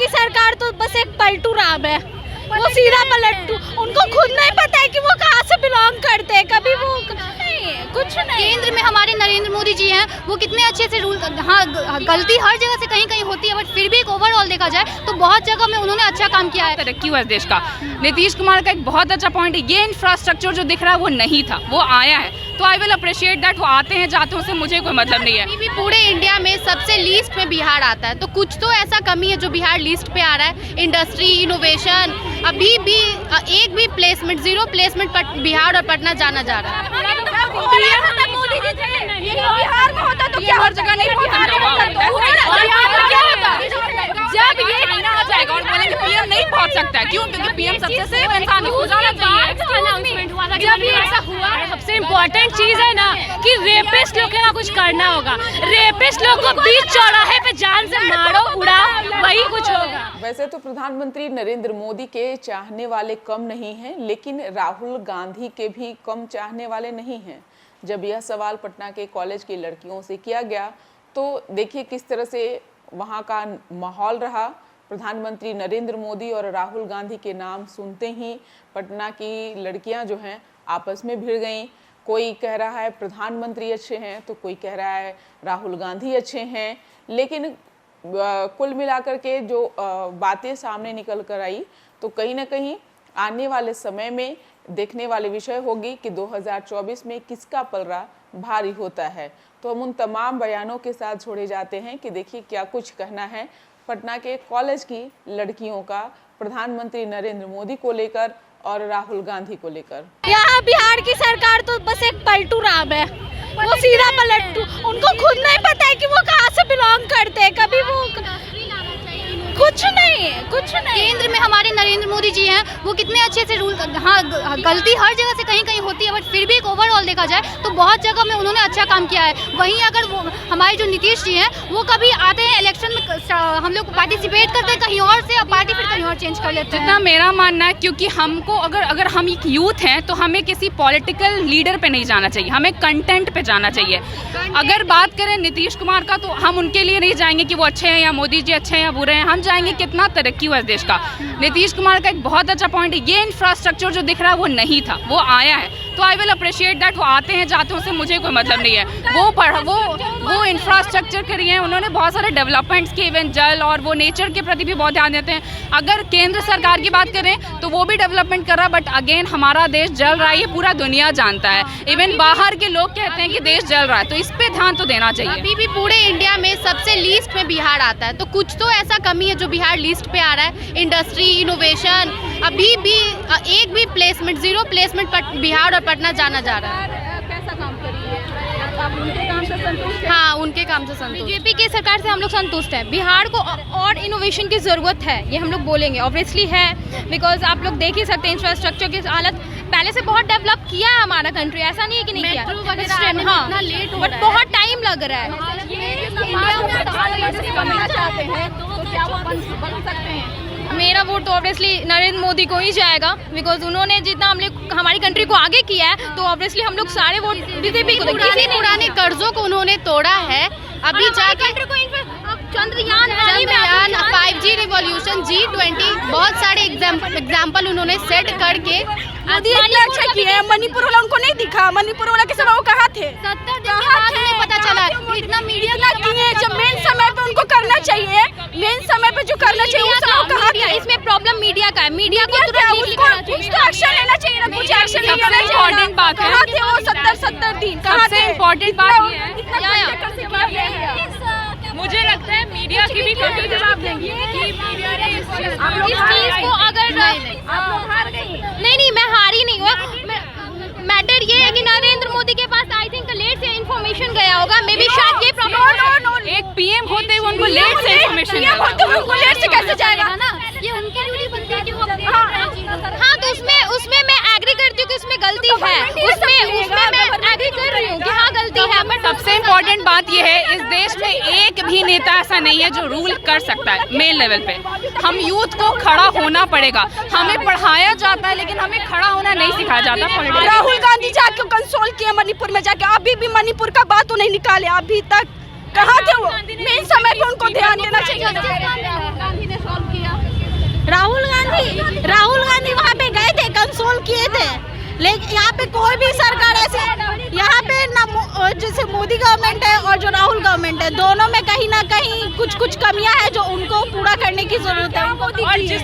की सरकार तो बस एक पलटू राम है, वो सीधा पलटू। उनको खुद नहीं पता है कि वो कहाँ से बिलोंग करते हैं, कभी वो कुछ नहीं। केंद्र में हमारे नरेंद्र मोदी जी हैं, वो कितने अच्छे से रूल, हाँ गलती हर जगह से कहीं कहीं होती है, बट फिर भी एक ओवरऑल देखा जाए तो बहुत जगह में उन्होंने अच्छा काम किया है। तरक्की हुआ इस देश का। नीतीश कुमार का एक बहुत अच्छा पॉइंट है, ये इंफ्रास्ट्रक्चर जो दिख रहा है वो नहीं था, वो आया है, तो आई विल अप्रिशिएट दैट। वो आते हैं जाते हैं, उससे मुझे कोई मतलब नहीं है। अभी भी पूरे इंडिया में सबसे लीस्ट में बिहार आता है, तो कुछ तो ऐसा कमी है जो बिहार लीस्ट पे आ रहा है। इंडस्ट्री, इनोवेशन, अभी भी एक भी प्लेसमेंट, 0 प्लेसमेंट बिहार और पटना जाना जा रहा है। मोदी जी थे, बिहार में होता तो क्या हर जगह नहीं होता, जब ये आ जाएगा और बोलेंगे पीएम नहीं पहुंच सकता है, क्यों? क्योंकि पीएम सबसे सेफ इंसान है, जाना चाहिए। जब ये ऐसा हुआ है, सबसे इम्पोर्टेंट चीज है ना कि रेपिस्ट लोग के ना कुछ करना होगा। रेपिस्ट लोग को बीच चौराहे पे जान से मारो, उड़ाओ, वही कुछ होगा। वैसे तो प्रधानमंत्री नरेंद्र मोदी के चाहने वाले कम नहीं हैं, लेकिन राहुल गांधी के भी कम चाहने वाले नहीं हैं। जब यह सवाल पटना के कॉलेज की लड़कियों से किया गया तो देखिए किस तरह से वहाँ का माहौल रहा। प्रधानमंत्री नरेंद्र मोदी और राहुल गांधी के नाम सुनते ही पटना की लड़कियां जो हैं आपस में भिड़ गईं। कोई कह रहा है प्रधानमंत्री अच्छे हैं, तो कोई कह रहा है राहुल गांधी अच्छे हैं। लेकिन कुल मिलाकर के जो बातें सामने निकल कर आई, तो कहीं ना कहीं आने वाले समय में देखने वाले विषय होगी कि 2024 में किसका पलड़ा भारी होता है। तो हम उन तमाम बयानों के साथ छोड़े जाते हैं कि देखिए क्या कुछ कहना है पटना के कॉलेज की लड़कियों का प्रधानमंत्री नरेंद्र मोदी को लेकर और राहुल गांधी को लेकर। यहाँ बिहार की सरकार तो बस एक पलटू राम है, वो सीधा पलटू। उनको खुद नहीं पता है कि वो कहाँ से बिलोंग करते हैं, कभी वो कुछ नहीं। केंद्र में हमारे नरेंद्र मोदी जी हैं, वो कितने अच्छे से रूल, हाँ गलती हर जगह से कहीं कहीं होती है, बट फिर भी एक ओवरऑल देखा जाए तो बहुत जगह में उन्होंने अच्छा काम किया है। वहीं अगर वो हमारे जो नीतीश जी हैं, वो कभी आते हैं इलेक्शन में, हम लोग पार्टिसिपेट करते हैं कहीं और से, पार्टी फिर कहीं और चेंज कर लेते हैं। जितना मेरा मानना है, क्योंकि हमको अगर हम एक यूथ हैं तो हमें किसी पॉलिटिकल लीडर पे नहीं जाना चाहिए, हमें कंटेंट पे जाना चाहिए। अगर बात करें नीतीश कुमार का, तो हम उनके लिए नहीं जाएंगे कि वो अच्छे हैं या मोदी जी अच्छे हैं या बुरे हैं, हम जाएंगे कितना तरक्की हुआ इस देश का। नीतीश कुमार का एक बहुत अच्छा पॉइंट है, ये इंफ्रास्ट्रक्चर जो दिख रहा है वो नहीं था, वो आया है, तो आई विल अप्रिशिएट दैट। वो आते हैं जाते हैं, उससे मुझे कोई मतलब नहीं है। वो इंफ्रास्ट्रक्चर के लिए उन्होंने बहुत सारे डेवलपमेंट्स किए, इवन जल और वो नेचर के प्रति भी बहुत ध्यान देते हैं। अगर केंद्र सरकार की बात करें तो वो भी डेवलपमेंट कर रहा है, बट अगेन हमारा देश जल रहा है, ये पूरा दुनिया जानता है। इवन बाहर के लोग कहते हैं कि देश जल रहा है, तो इस पे ध्यान तो देना चाहिए। अभी भी पूरे इंडिया में सबसे लीस्ट में बिहार आता है, तो कुछ तो ऐसा कमी है जो बिहार लीस्ट पे आ रहा है। इंडस्ट्री, इनोवेशन, अभी भी एक भी प्लेसमेंट, 0 प्लेसमेंट बिहार और पटना जाना जा रहा है। कैसा काम कर रही है? आप उनके काम से संतुष्ट हैं? हाँ, उनके काम से संतुष्ट। बीजेपी की सरकार से हम लोग संतुष्ट हैं। बिहार को और इनोवेशन की ज़रूरत है, ये हम लोग बोलेंगे, ऑब्वियसली है, बिकॉज आप लोग देख ही सकते हैं इंफ्रास्ट्रक्चर की हालत पहले से बहुत डेवलप किया है हमारा कंट्री, ऐसा नहीं है कि नहीं किया। हाँ, बट बहुत टाइम लग रहा है। मेरा वोट तो ऑब्वियसली नरेंद्र मोदी को ही जाएगा, बिकॉज उन्होंने जितना हमारी कंट्री को आगे किया है, तो ऑब्वियसली हम लोग सारे वोट बीजेपी को देंगे। पुराने कर्जों को उन्होंने तोड़ा है, अभी जाकर चंद्रयान, 5G रिवॉल्यूशन, G20, बहुत सारे एग्जाम्पल उन्होंने सेट करके मोदी इतना अच्छा किया है। मणिपुर वाला उनको नहीं दिखा, मणिपुर वाला के समय वो कहाँ थे? 70 दिन के बाद हमें पता चला इतना मीडिया किए, जब मेन समय पे उनको करना चाहिए, मेन समय पे जो करना चाहिए उस समय कहाँ थे? इसमें प्रॉब्लम मीडिया का है, मीडिया को उसको एक्शन लेना चाहिए ना, कुछ एक्शन नहीं लेना चाहिए। इम्पोर्टेंट बात है, कहाँ थे वो 70 दिन? कहाँ थे? सबसे इम्पोर्टेंट बात ये है, मुझे लगता है मीडिया की भी कभी जवाब देंगे कि मीडिया ने इस चीज को अगर नहीं, मैं हारी नहीं हूँ। मैटर ये है कि नरेंद्र मोदी के पास आई थिंक लेट से इन्फॉर्मेशन गया होगा, मे बी शायद ये प्रॉब्लम। एक पीएम होते हुए उनको लेट से इन्फॉर्मेशन उनको लेट से कैसे जाएगा ना, ये उनकी ड्यूटी बनती है कि वो हाँ, तो उसमें मैं एग्री करती हूँ कि उसमें गलती है, उसमें मैं एग्री कर रही हूँ कि हाँ गलती है। बट सबसे इम्पोर्टेंट बात यह है, इस देश में एक भी नेता ऐसा नहीं है जो रूल कर सकता है मेन लेवल पे। हम यूथ को खड़ा होना पड़ेगा, हमें पढ़ाया जाता है लेकिन हमें खड़ा होना नहीं सिखाया जाता। राहुल गांधी जाके कंसोल किए मणिपुर में जाके, अभी भी मणिपुर का बात नहीं निकाले, अभी तक कहाँ थे वो? मेन समय पे उनको ध्यान देना चाहिए। राहुल गांधी वहाँ पे गए थे, कंसोल किए थे, लेकिन यहाँ पे कोई भी सरकार ऐसे, यहाँ पे ना जैसे मोदी गवर्नमेंट है और जो राहुल गवर्नमेंट है, दोनों में कहीं ना कहीं कुछ कमियां हैं जो उनको पूरा करने की जरूरत है। और जिस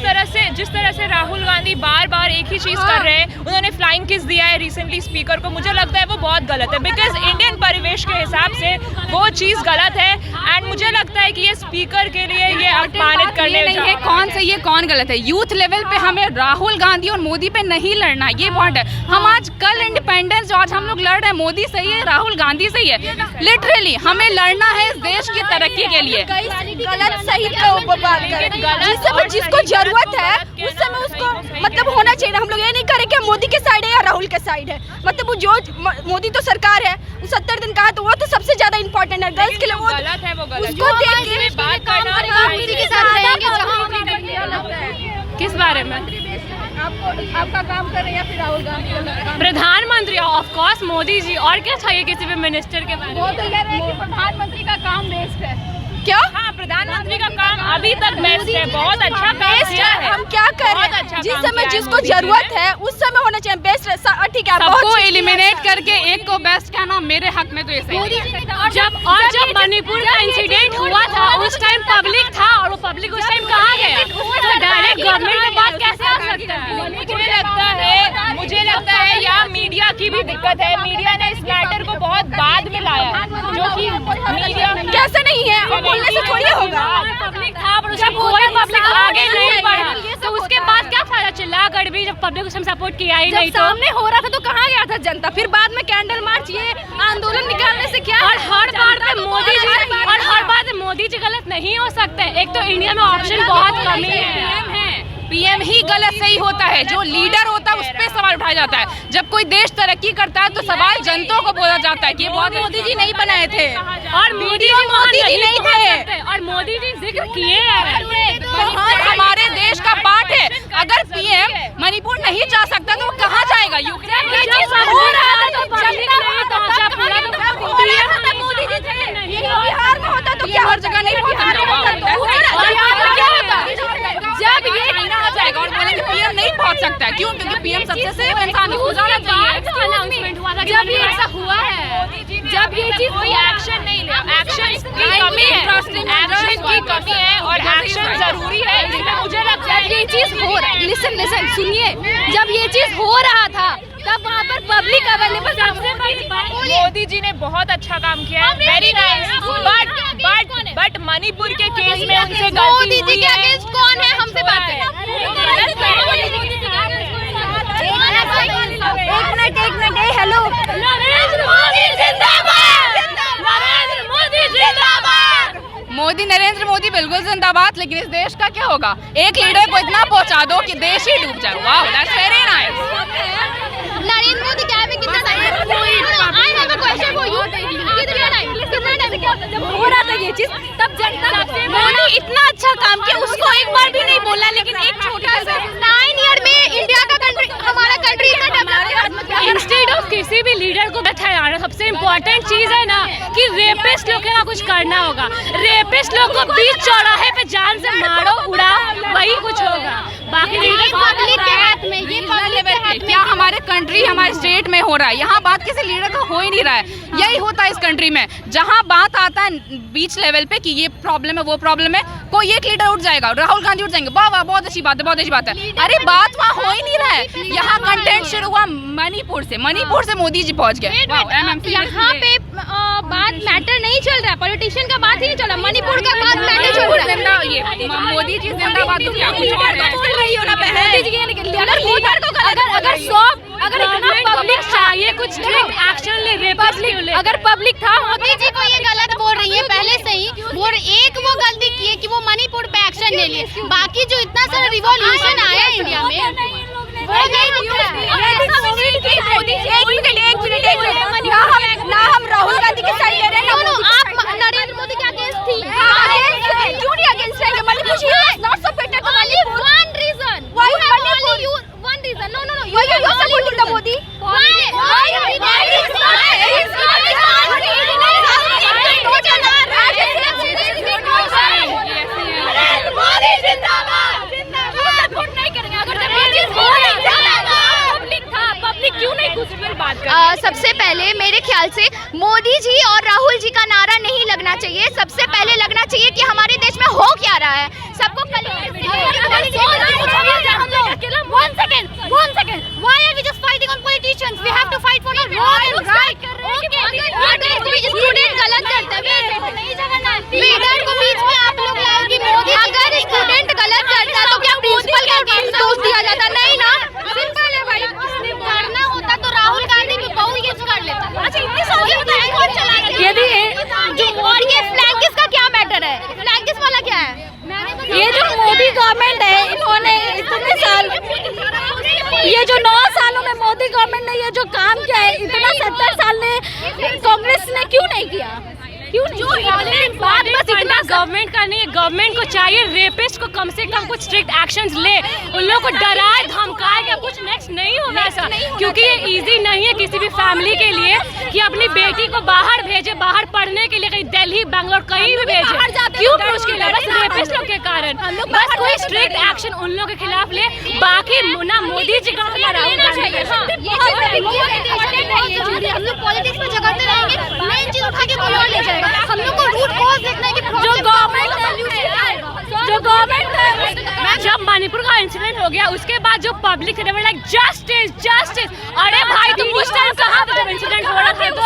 तरह से राहुल गांधी बार बार एक ही चीज कर रहे हैं, उन्होंने फ्लाइंग किस दिया है रिसेंटली स्पीकर को, मुझे लगता है वो बहुत गलत है, बिकॉज इंडियन परिवेश के हिसाब से वो चीज गलत है। एंड मुझे लगता है कि ये स्पीकर के लिए ये अपमानित करने नहीं है कौन सही है कौन गलत है। यूथ लेवल पे हमें राहुल गांधी और मोदी पे नहीं लड़ना, ये पॉइंट है। हम आज कल इंडिपेंडेंस जो आज हम लोग लड़ रहे हैं, मोदी सही है राहुल गांधी सही है, लिटरली हमें लड़ना है इस देश की तरक्की के लिए। गलत सही के ऊपर बात करें, जिस समय जिसको जरूरत है उस समय उसको मतलब होना चाहिए। हम लोग ये नहीं करें कि मोदी के साइड है या राहुल के साइड है, मतलब वो जो मोदी तो सरकार है, 70 दिन कहा तो वो तो सबसे ज्यादा इम्पोर्टेंट है गर्ल्स के लिए, वो गलत है, वो गलत उसको देख के बात करना उसी के साथ रहेंगे जहाँ किस बारे में आपका काम कर रहे हैं या फिर राहुल गांधी? प्रधानमंत्री ऑफ कोर्स मोदी जी, और क्या चाहिए किसी भी मिनिस्टर के बारे में। वो तो कह रहे हैं कि प्रधानमंत्री का काम बेस्ट है। क्या? हाँ, प्रधानमंत्री का काम अभी तक बेस्ट है, बहुत अच्छा बेस्ट है। हम क्या कर रहे हैं, जिस समय जिसको जरूरत है उस समय होना चाहिए बेस्ट है। ठीक है, सबको एलिमिनेट करके एक को बेस्ट कहना मेरे हक में तो ये सही है। जब मणिपुर का इंसिडेंट हुआ था उस टाइम पब्लिक था, और वो पब्लिक उस टाइम कहाँ गया, तो डायरेक्ट गवर्नमेंट में बात कैसे आ सकता है। मुझे लगता है यहाँ मीडिया की भी दिक्कत है। मीडिया ने इस मैटर को बहुत बाद में लाया है, जो कि मीडिया कैसे नहीं है, वो बोलने से थोड़ी होगा। पब्लिक था पर उसका कोई पब्लिक आगे नहीं बढ़ा, तो उसके बाद क्या फायदा चिल्ला कर भी जब पब्लिक उसमें सपोर्ट किया ही नहीं। तो सामने हो रहा था तो कहाँ गया था जनता, फिर बाद में कैंडल मार्च ये आंदोलन निकालने से क्या। और हर बार पे मोदी जी गलत नहीं हो सकते। एक तो इंडिया में ऑप्शन बहुत कमी है। पीएम ही गलत सही होता है, जो लीडर होता है उस पे सवाल उठाया जाता है। जब कोई देश तरक्की करता है तो सवाल जनता को बोला जाता है कि बहुत मोदी जी नहीं बनाए थे और मोदी जी नहीं थे, और मोदी जी जिक्र किए हैं। मणिपुर हमारे देश का पार्ट है। अगर पीएम मणिपुर नहीं जा सकता तो वो कहाँ जाएगा? यूक्रेन बिहार में होता तो क्या हर जगह नहीं जब ये आ जाएगा और बोलेंगे पीएम नहीं पहुंच सकता है, क्यों? क्योंकि पीएम सबसे सेफ इंसान है, जाना चाहिए। अनाउंसमेंट हुआ था जब ये ऐसा हुआ है, जब ये चीज कोई एक्शन नहीं लिया। एक्शन की कमी है, एक्शन की कमी है, और एक्शन जरूरी है। मुझे लगता है ये चीज हो रहा है। लिसन सुनिए, जब ये चीज हो रहा था तब वहाँ पर पब्लिक अवेलेबल सबसे बड़ी मोदी जी ने बहुत अच्छा काम किया है, वेरी नाइस। बट मणिपुर के केस में उनसे गलती हुई है। अगेंस्ट कौन है? हमसे बात करें। एक मिनट हेलो। नरेंद्र मोदी बिल्कुल जिंदाबाद, लेकिन इस देश का क्या होगा? एक लीडर को इतना पहुंचा दो कि देश ही डूब जाए। Wow, that's very nice. Narendra Modi क्या है कितना time I have a question for you, कितना टाइम जब हो रहा था ये चीज तब जनता मोदी इतना अच्छा काम किया, उसको एक बार भी नहीं बोला, लेकिन एक छोटा सा 9 ईयर में इंडिया का कंट्री, हमारा कंट्री इतना डेवलप है। इंस्टेड ऑफ किसी भी लीडर को बैठाना, सबसे इम्पोर्टेंट चीज है ना कि रेपिस्ट लोग का कुछ करना होगा। रेपिस्ट लोग को बीच चौराहे पे जान से मारो, उड़ाओ, वही कुछ होगा। बाकी पब्लिक के हाथ में, ये पब्लिक के हाथ में। क्या हमारे कंट्री हमारे स्टेट में हो रहा है? यहाँ बात किसी लीडर का हो ही नहीं रहा है। यही होता है इस कंट्री में, जहाँ बात आता है बीच लेवल पे कि ये प्रॉब्लम है वो प्रॉब्लम है, कोई एक लीडर उठ जाएगा, राहुल गांधी उठ जाएंगे, वाह वाह बहुत अच्छी बात है, बहुत अच्छी बात है। अरे बात वहाँ हो ही नहीं रहा है। यहाँ कंटेंट शुरू हुआ मणिपुर से मोदी जी पहुँच गए। यहाँ पे बात मैटर नहीं चल रहा है, पॉलिटिशियन का बात ही नहीं चल रहा, मणिपुर का बात मैटर चल रहा है। ये मोदी जी जिंदाबाद तो क्या कुछ और है? रही हो ना बहन। अगर इतना पब्लिक चाहिए कुछ एक्शन ले, अगर पब्लिक था, मोदी जी को ये गलत बोल रही है पहले से ही। वो एक वो गलती की है कि वो मणिपुर पे एक्शन ले लिए, बाकी जो इतना सारा रिवॉल्यूशन आया इंडिया में वो नहीं दिख रहा है। एक मिनट ना हम राहुल गांधी के साइड ले रहे हैं ना आप नरेंद्र मोदी के अगेंस्ट थी। क्यों नहीं अगेंस्ट रहेंगे? Manipur not so better to Manipur. One reason. Why You have Manipur? only one reason. No. Why are you supporting the Modi? सबसे पहले मेरे ख्याल से मोदी जी और राहुल जी का नारा नहीं लगना चाहिए। सबसे पहले लगना चाहिए कि हमारे देश में हो क्या रहा है। सबको One second. Why are we just fighting on politicians? We have to fight for our wrong and right. अगर कोई स्टूडेंट गलत करता है, लीडर को बीच में आप लोग लाओगे। मोदी अगर स्टूडेंट गलत करता तो क्या प्रिंसिपल का दोष दिया जाता? नहीं ना, सिंपल है भाई। करना होता तो राहुल गांधी भी बहुत कुछ कर लेता। अच्छा इतनी सही बताएं कौन चला रहा है? यदि जो और ये फ्लैंकिस का क्या मैटर है? फ्लैंकिस वाला क्या है? ये जो मोदी गवर्नमेंट है, इन्होंने इतने साल, ये जो 9 सालों में मोदी गवर्नमेंट ने ये जो काम किया है, इतना 70 साल ने कांग्रेस ने क्यों नहीं किया? क्यों नहीं? बात बस इतना गवर्नमेंट का नहीं है, गवर्नमेंट को चाहिए रेपिस्ट को कम से कम कुछ स्ट्रिक्ट एक्शंस ले, उन लोगों को डराए धमकाए या कुछ नेक्स्ट नहीं होगा ऐसा, क्योंकि ये इजी नहीं है किसी भी फैमिली के लिए कि अपनी बेटी को बाहर भेजे, बाहर पढ़ने के लिए कहीं दिल्ली बैंगलोर कहीं भी भेजे। क्यों मुश्किल है? बस रेपिस्ट लोग के कारण। बस कोई स्ट्रिक्ट एक्शन उन लोगों के खिलाफ ले, बाकी ना मोदी जी का हम लोग पॉलिटिक्स में झगड़ते रहेंगे, मेन चीज उठा के कोई और ले जाएगा। हम लोग को रूट कॉज देखना है कि जो गवर्नमेंट जब मणिपुर का इंसिडेंट हो गया उसके बाद जो पब्लिक है लाइक जस्टिस जस्टिस, अरे भाई तुम उस टाइम कहाँ थे जब इंसिडेंट हो रहा था? तो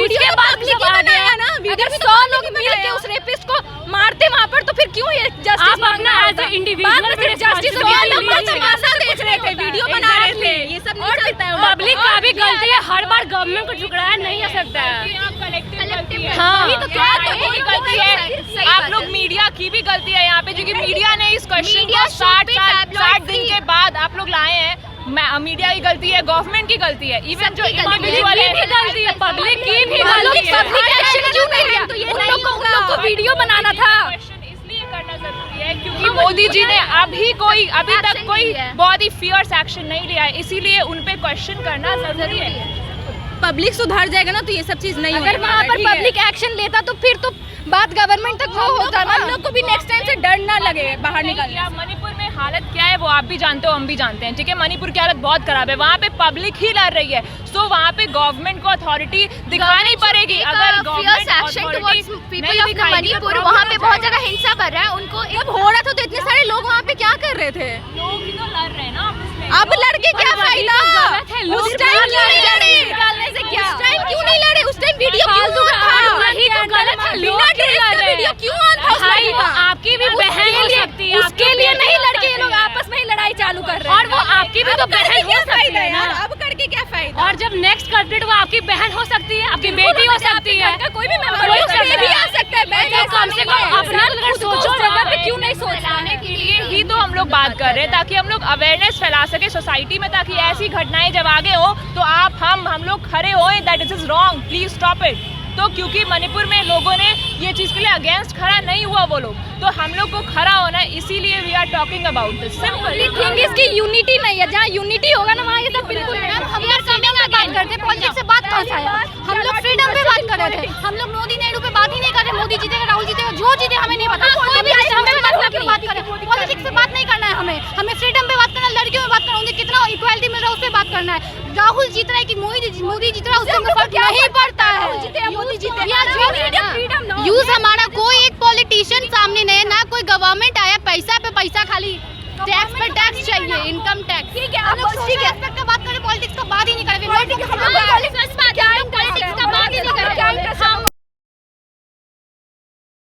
उसके बाद जब आ गया ना, अगर 100 लोग मिल के उस रेपिस्ट को मारते वहाँ पर तो फिर क्यों ये जस्टिस? आप अपना एज ए इंडिविजुअल जस्टिस तमाशा देख रहे थे, वीडियो बना रहे थे, ये सब नहीं चलता है। पब्लिक का भी गलती है, हर बार गवर्नमेंट को ठुकराया नहीं जा सकता है। हाँ तो क्या गलती है, आप लोग मीडिया की भी गलती है यहाँ पे, क्योंकि मीडिया ने इस क्वेश्चन को 60 दिन के बाद आप लोग लाए हैं। मीडिया की गलती है, गवर्नमेंट की गलती है, इवन जो इंडिविजुअल की गलती है, पब्लिक की भी गलती है। पब्लिक एक्शन क्यों नहीं लिया? उन लोग को वीडियो बनाना था। इसलिए करना जरूरी है क्योंकि मोदी जी ने अभी तक कोई बहुत ही फियर्स एक्शन नहीं लिया है, इसीलिए उन पे क्वेश्चन करना जरूरी है। पब्लिक सुधार जाएगा ना तो ये सब चीज नहीं होगी। अगर वहाँ पर पब्लिक एक्शन लेता तो फिर तो बात गवर्नमेंट तक वो होता ना। हम लोग को भी नेक्स्ट टाइम से डर ना लगे बाहर निकलने। मणिपुर में हालत क्या है वो आप भी जानते हो, हम भी जानते हैं, ठीक है। मणिपुर की हालत बहुत खराब है, वहाँ पे पब्लिक ही लड़ रही है, सो वहाँ पे गवर्नमेंट को अथॉरिटी दिखानी पड़ेगी। अगर मणिपुर वहाँ पे बहुत जगह हिंसा कर रहा है, उनको जब हो रहा था तो इतने सारे लोग वहाँ पे क्या कर रहे थे? लोग ही तो लड़ रहे हैं ना। अब लड़के क्या फायदा? उस टाइम क्यों नहीं लड़े? क्या उस टाइम क्यों नहीं लड़े? उस टाइम वीडियो क्यों वही तो गलत है, बिना ड्रेस का वीडियो क्यों ऑन था? भाई आपकी भी बहन हो सकती है, उसके लिए नहीं लड़के ये लोग आपस में ही लड़ाई चालू कर रहे हैं। और वो आपकी भी तो बहन हो सकती है ना। अब करके क्या फायदा? और जब नेक्स्ट कल्प्रिट वो आपकी बहन हो सकती है, आपकी बेटी हो सकती है, कोई भी मेंबर हो सकता है, भी आ सकता है। मैं कम से कम अपना अगर सोचो जगह पे क्यों नहीं सोचना के लिए ही तो हम लोग बात कर रहे हैं, ताकि हम लोग अवेयरनेस फैला सके सोसाइटी में, ताकि ऐसी घटनाएं जब आगे हो तो आप हम लोग खड़े होए that it is wrong, please stop it. तो क्योंकि मणिपुर में लोगों ने ये चीज़ के लिए अगेंस्ट खड़ा नहीं हुआ वो लोग, तो हम लोग को खड़ा होना है, इसीलिए we are talking about this. Simple thing इसकी यूनिटी नहीं है, जहाँ यूनिटी होगा ना वहाँ ये सब बिल्कुल नहीं। हम लोग फ्रीडम पे बात करते हैं, पॉलिटिक्स से बात कहाँ से आया? हम लोग फ्रीडम पे बात कर रहे थे, हम लोग मोदी नेहरू पे बात ही नहीं कर रहे। मोदी जीतेगा, राहुल जीतेगा, जो जीते हमें नहीं पता। बात करें, पॉलिटिक्स से बात नहीं करना है हमें फ्रीडम पे बात करना है, लड़कियों में बात करना है, उन्हें कितना इक्वालिटी मिल रहा है उस पर बात करना है। राहुल जीत रहा है कि मोदी जीत रहा है उससे हमको फर्क नहीं पड़ता है। मोदी जीते यूज हमारा कोई एक पॉलिटिशियन सामने नहीं, ना कोई गवर्नमेंट आया पैसा पे पैसा, खाली टैक्स पे टैक्स चाहिए, इनकम टैक्स। ठीक है, आप ठीक है, बात